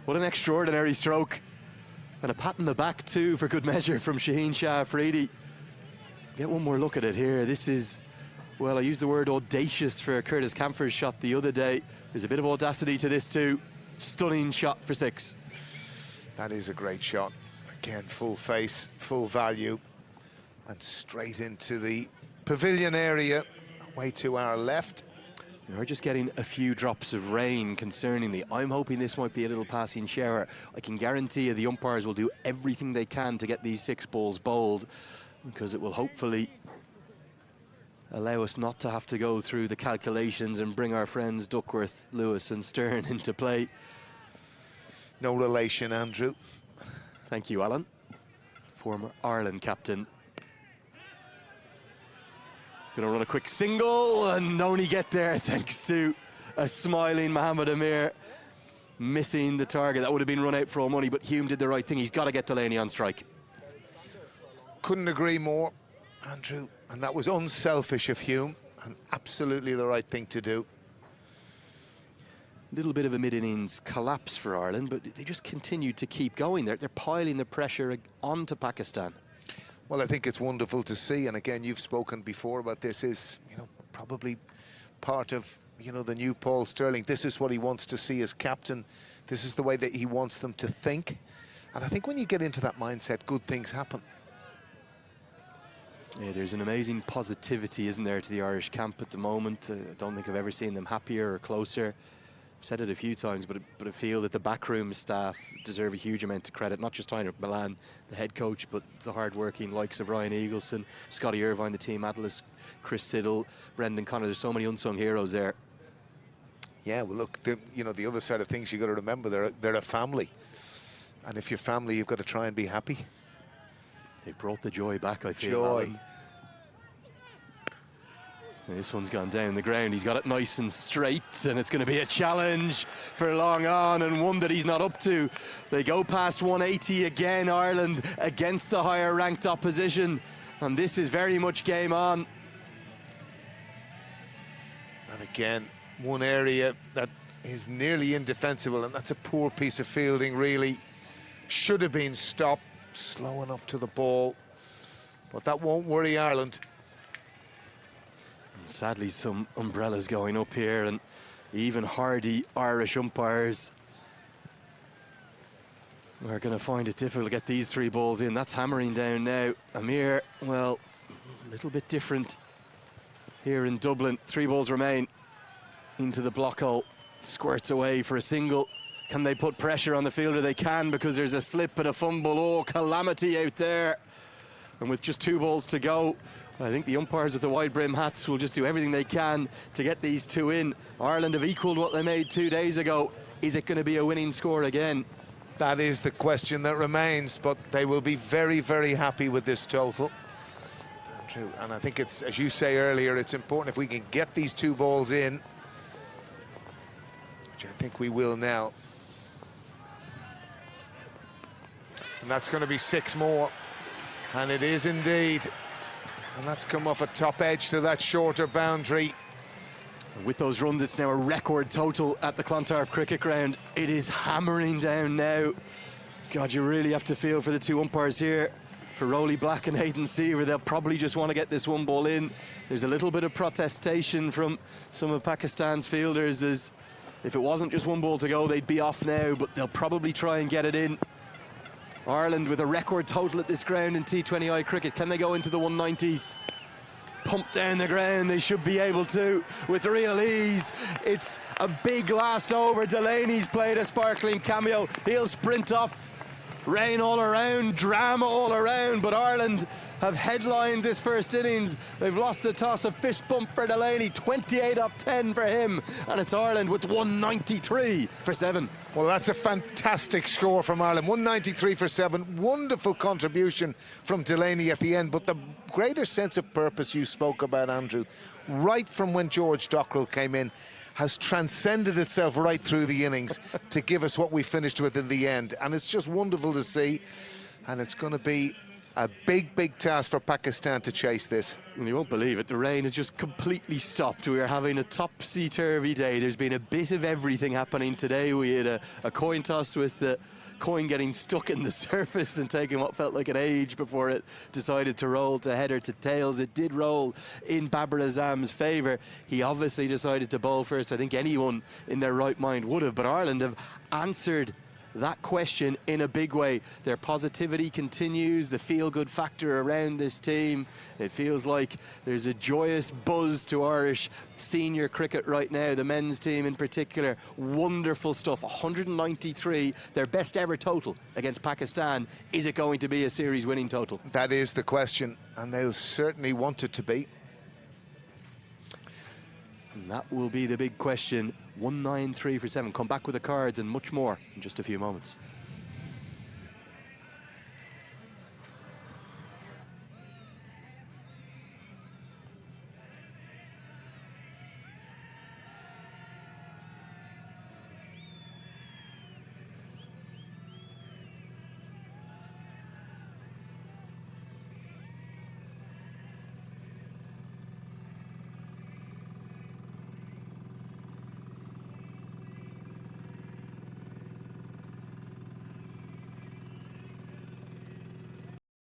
What an extraordinary stroke. And a pat in the back too, for good measure, from Shaheen Shah Afridi. Get one more look at it here. This is, well, I used the word audacious for Curtis Camphor's shot the other day. There's a bit of audacity to this too. Stunning shot for 6. That is a great shot. Again, full face, full value, and straight into the pavilion area, way to our left. We're just getting a few drops of rain, concerningly. I'm hoping this might be a little passing shower. I can guarantee you the umpires will do everything they can to get these 6 balls bowled, because it will hopefully allow us not to have to go through the calculations and bring our friends Duckworth, Lewis and Stern into play. No relation, Andrew. Thank you, Alan. Former Ireland captain. Gonna run a quick single and only get there thanks to a smiling Mohammed Amir missing the target. That would have been run out for all money, but Hume did the right thing. He's got to get Delaney on strike. Couldn't agree more, Andrew. And that was unselfish of Hume and absolutely the right thing to do. Little bit of a mid-innings collapse for Ireland, but they just continued to keep going. They're piling the pressure onto Pakistan. Well, I think it's wonderful to see, and again, you've spoken before about this is, probably part of, the new Paul Stirling. This is what he wants to see as captain. This is the way that he wants them to think. And I think when you get into that mindset, good things happen. Yeah, there's an amazing positivity, isn't there, to the Irish camp at the moment. I don't think I've ever seen them happier or closer. Said it a few times, but I feel that the backroom staff deserve a huge amount of credit, not just Tyner Milan, the head coach, but the hard-working likes of Ryan Eagleson, Scotty Irvine, the team Atlas, Chris Siddle, Brendan Connor. There's so many unsung heroes there. Yeah, well, look, the other side of things you got to remember, they're a family, and if you're family, you've got to try and be happy. They brought the joy back, I feel. Joy. This one's gone down the ground. He's got it nice and straight, and it's going to be a challenge for long on, and one that he's not up to. They go past 180 again, Ireland, against the higher ranked opposition, and this is very much game on. And again, one area that is nearly indefensible, and that's a poor piece of fielding, really. Should have been stopped, slow enough to the ball, but that won't worry Ireland. Sadly, some umbrellas going up here, and even hardy Irish umpires are going to find it difficult to get these 3 balls in. That's hammering down now. Amir, well, a little bit different here in Dublin. 3 balls remain into the block hole. Squirts away for a single. Can they put pressure on the fielder? They can, because there's a slip and a fumble. Oh, calamity out there. And with just 2 balls to go, I think the umpires with the wide brim hats will just do everything they can to get these 2 in. Ireland have equalled what they made 2 days ago. Is it going to be a winning score again? That is the question that remains, but they will be very, very happy with this total. Andrew, and I think it's, as you say earlier, it's important if we can get these 2 balls in, which I think we will now. And that's going to be 6 more. And it is indeed. And that's come off a top edge to that shorter boundary. With those runs, it's now a record total at the Clontarf Cricket Ground. It is hammering down now. God, you really have to feel for the 2 umpires here. For Rowley Black and Hayden Seaver, they'll probably just want to get this 1 ball in. There's a little bit of protestation from some of Pakistan's fielders, as if it wasn't just 1 ball to go, they'd be off now, but they'll probably try and get it in. Ireland with a record total at this ground in T20I cricket. Can they go into the 190s? Pump down the ground, they should be able to with real ease. It's a big last over. Delaney's played a sparkling cameo. He'll sprint off. Rain all around, drama all around, but Ireland have headlined this first innings. They've lost the toss, a fist bump for Delaney, 28 off 10 for him, and it's Ireland with 193 for 7. Well, that's a fantastic score from Ireland, 193 for 7. Wonderful contribution from Delaney at the end, but the greater sense of purpose you spoke about, Andrew, right from when George Dockrell came in, has transcended itself right through the innings to give us what we finished with in the end. And it's just wonderful to see. And it's going to be A big, big task for Pakistan to chase this. And you won't believe it, the rain has just completely stopped. We are having a topsy-turvy day. There's been a bit of everything happening today. We had a coin toss with the coin getting stuck in the surface and taking what felt like an age before it decided to roll to header to tails. It did roll in Babar Azam's favour. He obviously decided to bowl first. I think anyone in their right mind would have, but Ireland have answered that question in a big way. Their positivity continues, the feel-good factor around this team. It feels like there's a joyous buzz to Irish senior cricket right now, the men's team in particular. Wonderful stuff, 193, their best ever total against Pakistan. Is it going to be a series winning total? That is the question, and they'll certainly want it to be. And that will be the big question. 193 for 7. Come back with the cards and much more in just a few moments.